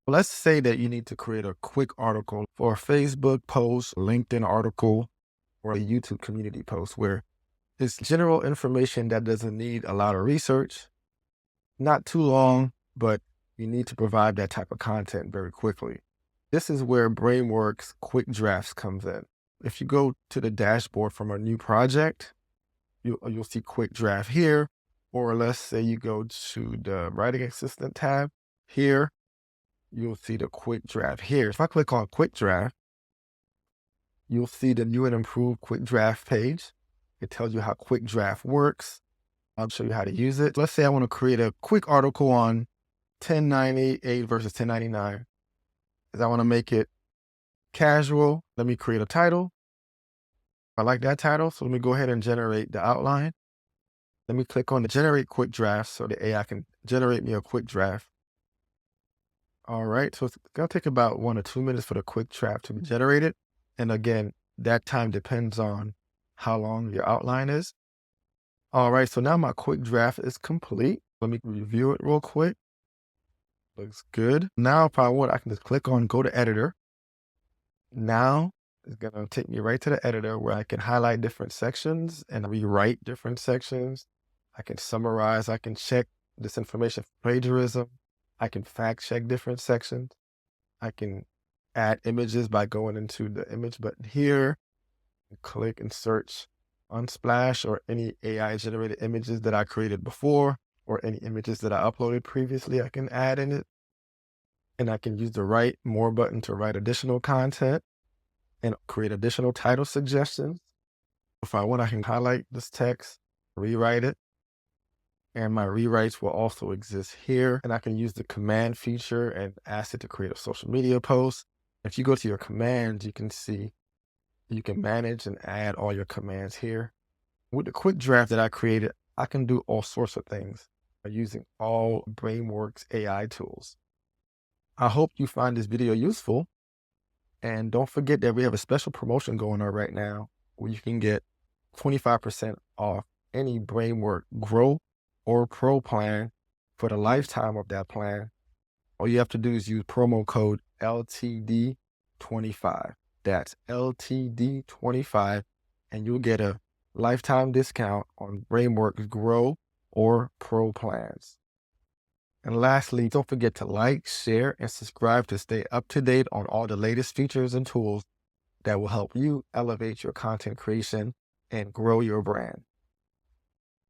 Let's say that you need to create a quick article for a Facebook post, LinkedIn article, or a YouTube community post where it's general information that doesn't need a lot of research, not too long, but you need to provide that type of content very quickly. This is where Bramework's quick drafts comes in. If you go to the dashboard from a new project, you'll see quick draft here, or let's say you go to the writing assistant tab here, you'll see the quick draft here. If I click on quick draft, you'll see the new and improved quick draft page. It tells you how quick draft works. I'll show you how to use it. Let's say I want to create a quick article on 1098 versus 1099. I want to make it casual. Let me create a title. I like that title, so let me go ahead and generate the outline. Let me click on the generate quick draft so the AI can generate me a quick draft. All right, so it's gonna take about 1 or 2 minutes for the quick draft to be generated. And again, that time depends on how long your outline is. All right, so now my quick draft is complete. Let me review it real quick. Looks good. Now, if I want, I can just click on go to editor. Now it's gonna take me right to the editor where I can highlight different sections and rewrite different sections. I can summarize, I can check this information for plagiarism. I can fact check different sections. I can add images by going into the image button here, click and search Unsplash or any AI generated images that I created before, or any images that I uploaded previously, I can add in it. And I can use the write more button to write additional content and create additional title suggestions. If I want, I can highlight this text, rewrite it, and my rewrites will also exist here. And I can use the command feature and ask it to create a social media post. If you go to your commands, you can see you can manage and add all your commands here. With the quick draft that I created, I can do all sorts of things by using all Bramework's AI tools. I hope you find this video useful. And don't forget that we have a special promotion going on right now where you can get 25% off any Bramework Grow or Pro plan for the lifetime of that plan. All you have to do is use promo code LTD25. That's LTD25, and you'll get a lifetime discount on Bramework's Grow or Pro plans. And lastly, don't forget to like, share, and subscribe to stay up to date on all the latest features and tools that will help you elevate your content creation and grow your brand.